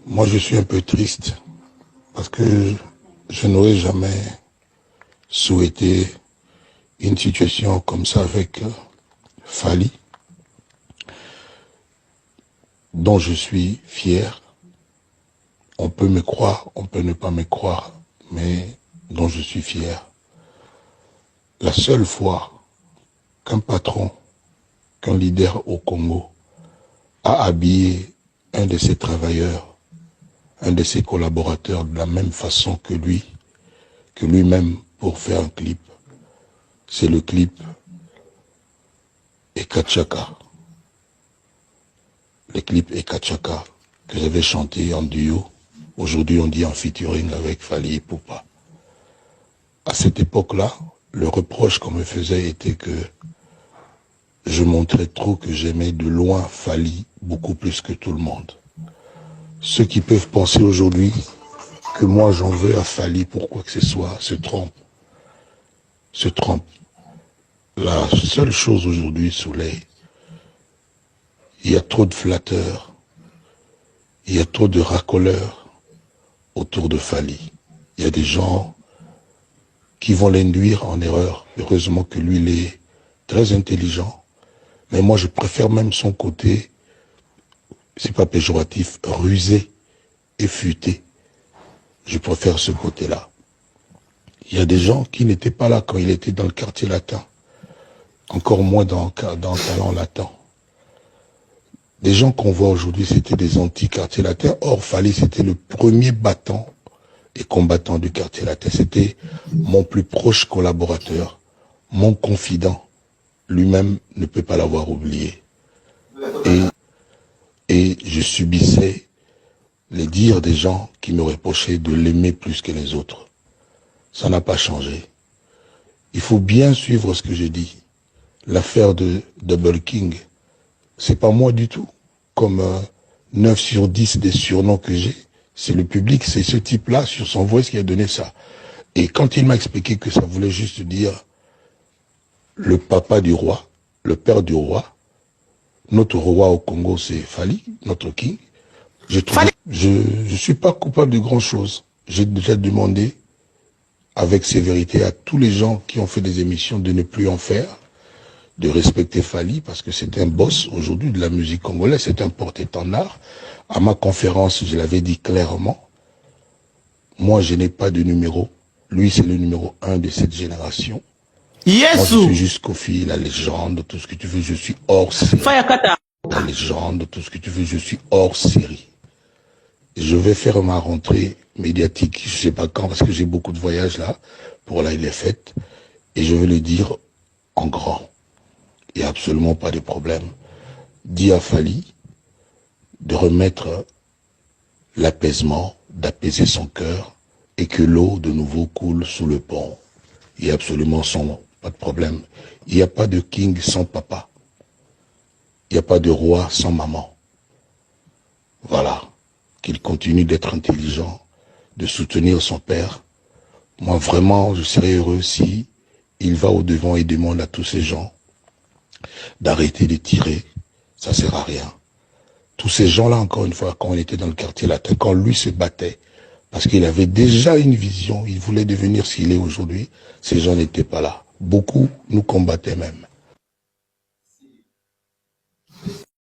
Moi, je suis un peu triste parce que je n'aurais jamais souhaité une situation comme ça avec Fally, dont je suis fier. On peut me croire, on peut ne pas me croire, mais dont je suis fier. La seule fois qu'un patron, qu'un leader au Congo a habillé un de ses travailleurs, un de ses collaborateurs de la même façon que lui-même pour faire un clip, c'est le clip Ekachaka. Le clip Ekachaka que j'avais chanté en duo. Aujourd'hui, on dit en featuring avec Fally Ipupa. À cette époque-là, le reproche qu'on me faisait était que je montrais trop que j'aimais de loin Fally beaucoup plus que tout le monde. Ceux qui peuvent penser aujourd'hui que moi j'en veux à Fally pour quoi que ce soit se trompent. Se trompent. La seule chose aujourd'hui, Soleil, il y a trop de flatteurs, il y a trop de racoleurs autour de Fally. Il y a des gens qui vont l'induire en erreur. Heureusement que lui, il est très intelligent. Mais moi, je préfère même son côté, c'est pas péjoratif, rusé et futé. Je préfère ce côté-là. Il y a des gens qui n'étaient pas là quand il était dans le quartier latin. Encore moins dans Talent Latin. Des gens qu'on voit aujourd'hui, c'était des anti-quartiers latins. Or, Fally, c'était le premier battant et combattant du quartier latin. C'était mon plus proche collaborateur, mon confident. Lui-même ne peut pas l'avoir oublié. Et je subissais les dires des gens qui me reprochaient de l'aimer plus que les autres. Ça n'a pas changé. Il faut bien suivre ce que je dis. L'affaire de Double King, c'est pas moi du tout. Comme 9 sur 10 des surnoms que j'ai, c'est le public, c'est ce type-là, sur son voice, qui a donné ça. Et quand il m'a expliqué que ça voulait juste dire le papa du roi, le père du roi, notre roi au Congo, c'est Fally, notre king. Je suis pas coupable de grand-chose. J'ai déjà demandé, avec sévérité, à tous les gens qui ont fait des émissions de ne plus en faire, de respecter Fally, parce que c'est un boss aujourd'hui de la musique congolaise, c'est un porte-étendard. À ma conférence, je l'avais dit clairement, moi je n'ai pas de numéro, lui c'est le numéro 1 de cette génération. Yes. Moi je suis juste Kofi, la légende, tout ce que tu veux, je suis hors série. La légende, tout ce que tu veux, je suis hors série. Et je vais faire ma rentrée médiatique, je sais pas quand, parce que j'ai beaucoup de voyages là, pour là il est fait, et je vais le dire en grand. Il n'y a absolument pas de problème. Dis à Fally de remettre l'apaisement, d'apaiser son cœur et que l'eau de nouveau coule sous le pont. Il y a absolument pas de problème. Il n'y a pas de king sans papa. Il n'y a pas de roi sans maman. Voilà. Qu'il continue d'être intelligent, de soutenir son père. Moi vraiment, je serais heureux si il va au-devant et demande à tous ces gens d'arrêter de tirer, ça sert à rien. Tous ces gens-là, encore une fois, quand on était dans le quartier latin, quand lui se battait, parce qu'il avait déjà une vision, il voulait devenir ce qu'il est aujourd'hui, ces gens n'étaient pas là. Beaucoup nous combattaient même.